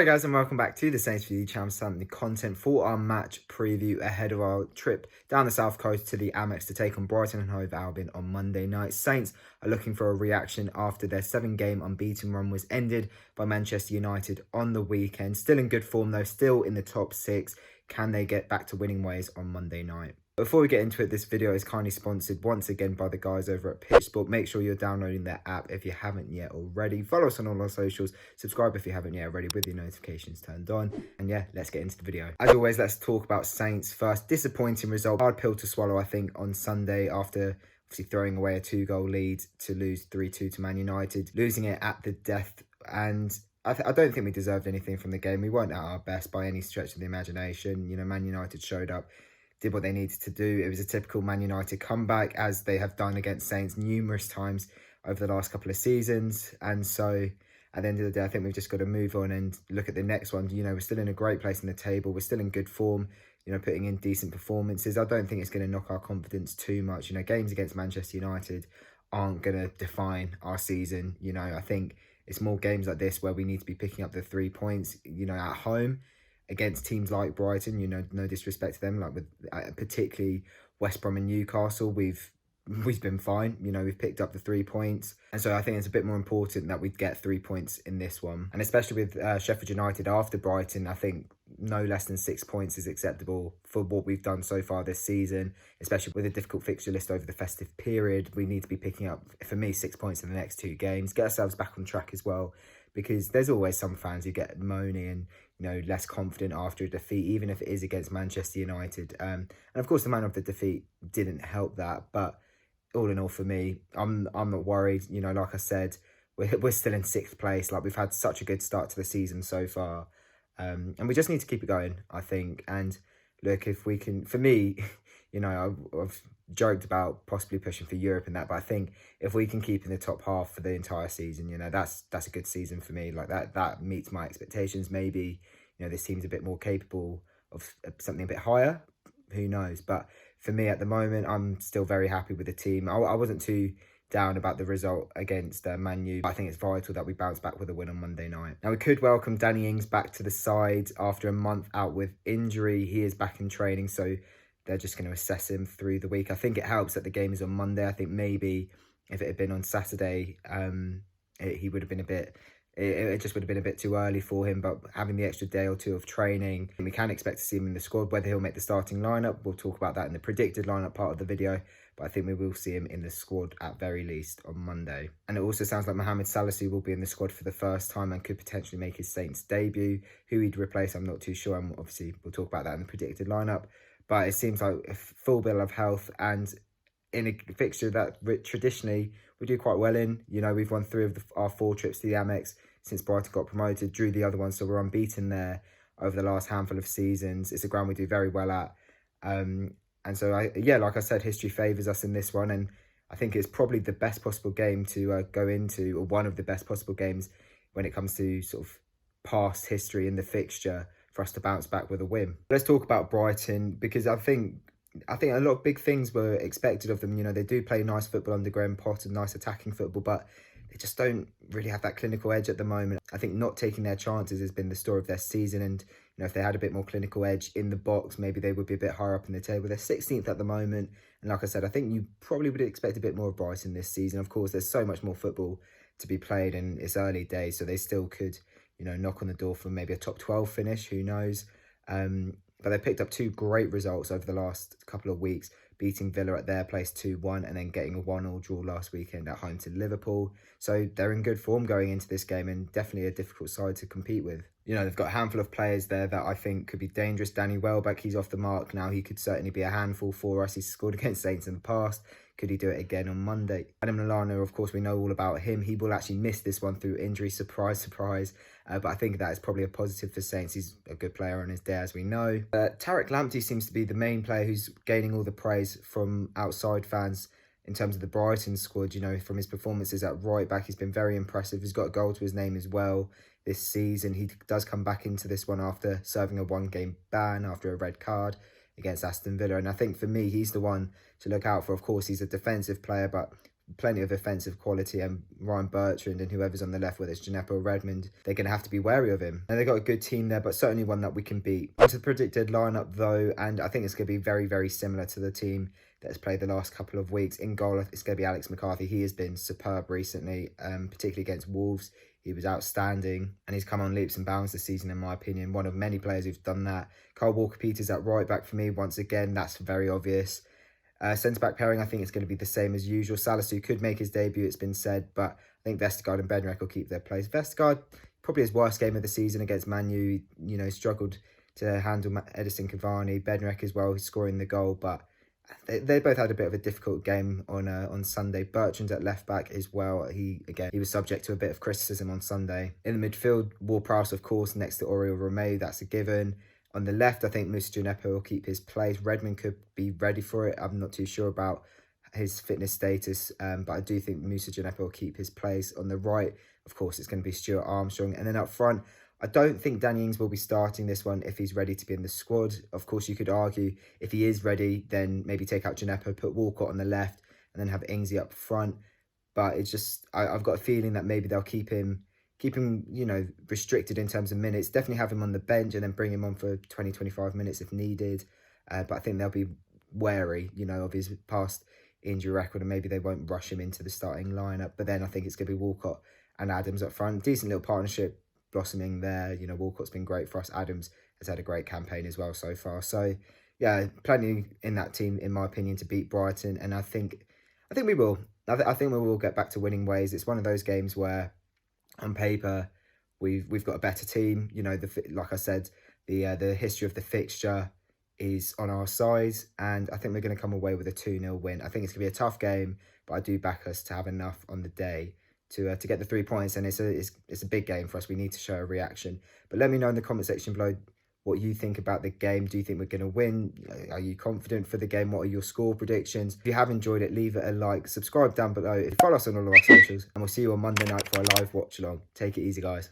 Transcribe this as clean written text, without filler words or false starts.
Hi guys and welcome back to the Saints View channel, the content for our match preview ahead of our trip down the south coast to the Amex to take on Brighton and Hove Albion on Monday night. Saints are looking for a reaction after their 7-game unbeaten run was ended by Manchester United on the weekend. Still in good form though, still in the top 6. Can they get back to winning ways on Monday night? Before we get into it, this video is kindly sponsored once again by the guys over at Pitch Sport. Make sure you're downloading their app if you haven't yet already. Follow us on all our socials. Subscribe if you haven't yet already with your notifications turned on. And yeah, let's get into the video. As always, let's talk about Saints first. Disappointing result. Hard pill to swallow, I think, on Sunday after obviously throwing away a 2-goal lead to lose 3-2 to Man United. Losing it at the death. And I don't think we deserved anything from the game. We weren't at our best by any stretch of the imagination. You know, Man United showed up, did what they needed to do. It was a typical Man United comeback, as they have done against Saints numerous times over the last couple of seasons. And so at the end of the day, I think we've just got to move on and look at the next one. You know, we're still in a great place in the table. We're still in good form, you know, putting in decent performances. I don't think it's going to knock our confidence too much. You know, games against Manchester United aren't going to define our season. You know, I think it's more games like this where we need to be picking up the 3 points, you know, at home against teams like Brighton. You know, no disrespect to them, like with particularly West Brom and Newcastle, we've been fine. You know, we've picked up the 3 points, and so I think it's a bit more important that we get 3 points in this one. And especially with Sheffield United after Brighton, I think no less than 6 points is acceptable for what we've done so far this season, especially with a difficult fixture list over the festive period. We need to be picking up, for me, 6 points in the next 2 games, get ourselves back on track as well, because there's always some fans who get moany and, you know, less confident after a defeat, even if it is against Manchester United. And of course, the manner of the defeat didn't help that. But all in all, for me, I'm not worried. You know, like I said, we're still in 6th place. Like, we've had such a good start to the season so far. And we just need to keep it going, I think. And look, if we can, for me, you know, I've joked about possibly pushing for Europe and that, but I think if we can keep in the top half for the entire season, you know, that's a good season for me. Like, that meets my expectations. Maybe, you know, this team's a bit more capable of something a bit higher. Who knows? But for me at the moment, I'm still very happy with the team. I wasn't too down about the result against Man U. I think it's vital that we bounce back with a win on Monday night. Now, we could welcome Danny Ings back to the side after a month out with injury. He is back in training, so they're just going to assess him through the week. I think it helps that the game is on Monday. I think maybe if it had been on Saturday, he would have been a bit... It just would have been a bit too early for him, but having the extra day or 2 of training, we can expect to see him in the squad. Whether he'll make the starting lineup, we'll talk about that in the predicted lineup part of the video, but I think we will see him in the squad at very least on Monday. And it also sounds like Mohamed Salisu will be in the squad for the first time and could potentially make his Saints debut. Who he'd replace, I'm not too sure, and obviously we'll talk about that in the predicted lineup. But it seems like a full bill of health, and in a fixture that traditionally we do quite well in. You know, we've won 3 of our 4 trips to the Amex since Brighton got promoted, drew the other one, so we're unbeaten there over the last handful of seasons. It's a ground we do very well at. And so, yeah, like I said, history favours us in this one, and I think it's probably the best possible game to go into, or one of the best possible games when it comes to sort of past history in the fixture for us to bounce back with a win. Let's talk about Brighton, because I think a lot of big things were expected of them. You know, they do play nice football under Graham Potter, nice attacking football, but they just don't really have that clinical edge at the moment. I think not taking their chances has been the story of their season. And, you know, if they had a bit more clinical edge in the box, maybe they would be a bit higher up in the table. They're 16th at the moment. And like I said, I think you probably would expect a bit more of Brighton this season. Of course, there's so much more football to be played and it's early days, so they still could, you know, knock on the door for maybe a top 12 finish. Who knows? But they picked up 2 great results over the last couple of weeks, beating Villa at their place 2-1 and then getting a 1-1 draw last weekend at home to Liverpool. So they're in good form going into this game and definitely a difficult side to compete with. You know, they've got a handful of players there that I think could be dangerous. Danny Welbeck, he's off the mark now. He could certainly be a handful for us. He's scored against Saints in the past. Could he do it again on Monday? Adam Lallana, of course, we know all about him. He will actually miss this one through injury. Surprise, surprise. But I think that is probably a positive for Saints. He's a good player on his day, as we know. Tarek Lamptey seems to be the main player who's gaining all the praise from outside fans in terms of the Brighton squad. You know, from his performances at right back, he's been very impressive. He's got a goal to his name as well this season. He does come back into this one after serving a 1-game ban after a red card against Aston Villa. And I think for me, he's the one to look out for. Of course, he's a defensive player, but plenty of offensive quality, and Ryan Bertrand and whoever's on the left, whether it's Gineppo or Redmond, they're going to have to be wary of him. And they've got a good team there, but certainly one that we can beat. Onto the predicted lineup though, and I think it's going to be very, very similar to the team that has played the last couple of weeks. In goal, it's going to be Alex McCarthy. He has been superb recently, particularly against Wolves. He was outstanding, and he's come on leaps and bounds this season, in my opinion. One of many players who've done that. Kyle Walker-Peters at right back for me. Once again, that's very obvious. Centre-back pairing, I think it's going to be the same as usual. Salisu could make his debut, it's been said, but I think Vestergaard and Bednarek will keep their place. Vestergaard, probably his worst game of the season against Man U. You know, struggled to handle Edison Cavani. Bednarek as well, he's scoring the goal, but they both had a bit of a difficult game on Sunday. Bertrand at left back as well. He was subject to a bit of criticism on Sunday. In the midfield, Ward-Prowse, of course, next to Oriol Romeu, that's a given. On the left, I think Moussa Gineppo will keep his place. Redmond could be ready for it. I'm not too sure about his fitness status, but I do think Moussa Gineppo will keep his place. On the right, of course, it's going to be Stuart Armstrong. And then up front, I don't think Danny Ings will be starting this one if he's ready to be in the squad. Of course, you could argue if he is ready, then maybe take out Gineppo, put Walcott on the left, and then have Ingsy up front. But it's just, I've got a feeling that maybe they'll keep him, you know, restricted in terms of minutes. Definitely have him on the bench and then bring him on for 20, 25 minutes if needed. But I think they'll be wary, you know, of his past injury record, and maybe they won't rush him into the starting lineup. But then I think it's going to be Walcott and Adams up front. Decent little partnership blossoming there. You know, Walcott's been great for us. Adams has had a great campaign as well so far. So yeah, plenty in that team, in my opinion, to beat Brighton. And I think we will. I think we will get back to winning ways. It's one of those games where, on paper, we've got a better team. You know, like I said, the history of the fixture is on our side, and I think we're going to come away with a 2-0 win. I think it's going to be a tough game, but I do back us to have enough on the day to get the 3 points, and it's a big game for us. We need to show a reaction. But let me know in the comment section below what you think about the game. Do you think we're going to win? Are you confident for the game? What are your score predictions? If you have enjoyed it, leave it a like. Subscribe down below. Follow us on all of our socials. And we'll see you on Monday night for a live watch along. Take it easy, guys.